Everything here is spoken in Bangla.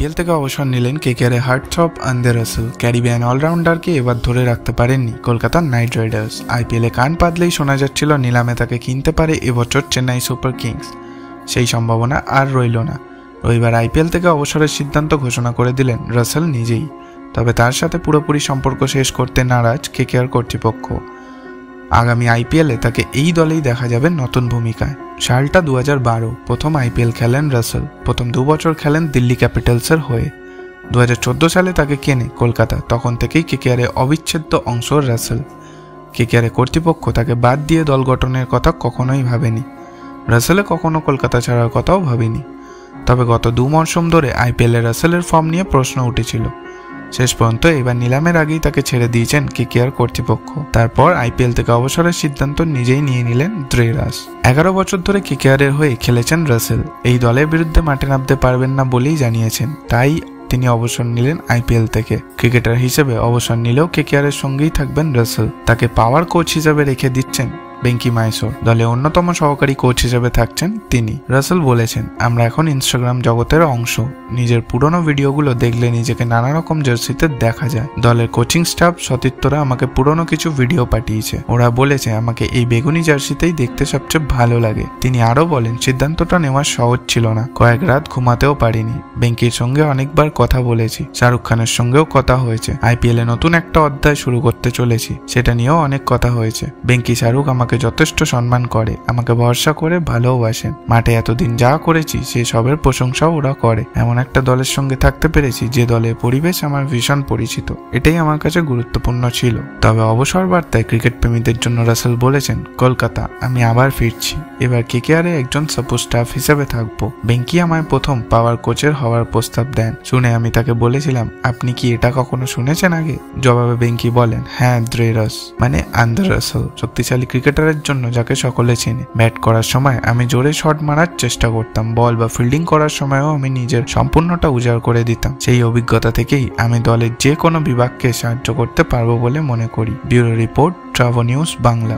আইপিএল থেকে অবসর নিলেন KKR heartthrob Andre Russell. Caribbean অলরাউন্ডারকে এবার ধরে রাখতে পারেননি কলকাতার নাইট রাইডার্স। আইপিএলে কান পাতলেই শোনা যাচ্ছিল নিলামে তাকে কিনতে পারে এবছর চেন্নাই সুপার কিংস। সেই সম্ভাবনা আর রইল না। রবিবার আইপিএল থেকে অবসরের সিদ্ধান্ত ঘোষণা করে দিলেন রাসেল নিজেই। তবে তার সাথে পুরোপুরি সম্পর্ক শেষ করতে নারাজ কেকেআর কর্তৃপক্ষ। আগামী আইপিএলে তাকে এই দলেই দেখা যাবে নতুন ভূমিকায়। সালটা 2012, প্রথম আইপিএল খেলেন রাসেল। প্রথম 2 বছর খেলেন দিল্লি ক্যাপিটালসের হয়ে। 2014 সালে তাকে কেনে কলকাতা। তখন থেকেই কেকেআরের অবিচ্ছেদ্য অংশ রাসেল। কেকেআরের কর্তৃপক্ষ তাকে বাদ দিয়ে দল গঠনের কথা কখনোই ভাবেনি। রাসেলে কখনো কলকাতা ছাড়ার কথাও ভাবেনি। তবে গত 2 মরশুম ধরে আইপিএলে রাসেলের ফর্ম নিয়ে প্রশ্ন উঠেছিল। শেষ পর্যন্ত এবার নিলামের আগেই তাকে ছেড়ে দিয়েছেন কেকেআর কর্তৃপক্ষ। তারপর আইপিএল থেকে অবসরের সিদ্ধান্ত নিজেই নিয়ে নিলেন দ্রেরাস। 11 বছর ধরে কেকেআরের হয়ে খেলেছেন রাসেল। এই দলের বিরুদ্ধে মাঠে নামতে পারবেন না বলেই জানিয়েছেন। তাই তিনি অবসর নিলেন আইপিএল থেকে। ক্রিকেটার হিসেবে অবসর নিলেও কেকেআরের সঙ্গেই থাকবেন রাসেল। তাকে পাওয়ার কোচ হিসেবে রেখে দিচ্ছেন বেঙ্কি মাইসোর। দলে অন্যতম সহকারী কোচ হিসেবে থাকছেন তিনি। রাসেল বলেছেন, আমরা এখন ইনস্টাগ্রাম জগতের অংশ। নিজের পুরনো ভিডিওগুলো দেখলে নিজেকে নানা রকম জার্সিতে দেখা যায়। দলের কোচিং স্টাফ সতীর্থরা আমাকে পুরনো কিছু ভিডিও পাঠিয়েছে। ওরা বলেছে আমাকে এই বেগুনি জার্সিতেই দেখতে সবচেয়ে ভালো লাগে। তিনি আরো বলেন, সিদ্ধান্তটা নেওয়া সহজ ছিল না। কয়েক রাত ঘুমাতেও পারিনি। বেঙ্কির সঙ্গে অনেকবার কথা বলেছি। শাহরুখ খানের সঙ্গেও কথা হয়েছে। আইপিএলে নতুন একটা অধ্যায় শুরু করতে চলেছি, সেটা নিয়েও অনেক কথা হয়েছে। বেঙ্কি শাহরুখ আমাকে যথেষ্ট সম্মান করে, আমাকে ভরসা করে ভালোবাসেন। মাঠে এতদিন যা করেছি সেই সবের প্রশংসাও ওরা করে। এমন একটা দলের সঙ্গে থাকতে পেরেছি যে দলের পরিবেশ আমার ভীষণ পরিচিত। এটাই আমার কাছে গুরুত্বপূর্ণ ছিল। তবে অবসর বার্তায় ক্রিকেট প্রেমীদের জন্য রাসেল বলেছেন, কলকাতা, আমি আবার ফিরছি। এবার কেকেআরে একজন সাপোর্ট স্টাফ হিসেবে থাকবো। বেঙ্কি আমায় প্রথম পাওয়ার কোচের হওয়ার প্রস্তাব দেন। শুনে আমি তাকে বলেছিলাম, আপনি কি এটা কখনো শুনেছেন আগে? জবাবে বেঙ্কি বলেন, হ্যাঁ, দ্রেরাস মানে আন্দ্রে রাসেল, শক্তিশালী ক্রিকেটারের জন্য যাকে সকলে চেনে। ব্যাট করার সময় আমি জোরে শট মারার চেষ্টা করতাম। বল বা ফিল্ডিং করার সময়ও আমি নিজের সম্পূর্ণটা উজাড় করে দিতাম। সেই অভিজ্ঞতা থেকেই আমি দলের যে কোনো বিভাগকে সাহায্য করতে পারবো বলে মনে করি। Bureau report, Travo news Bangla.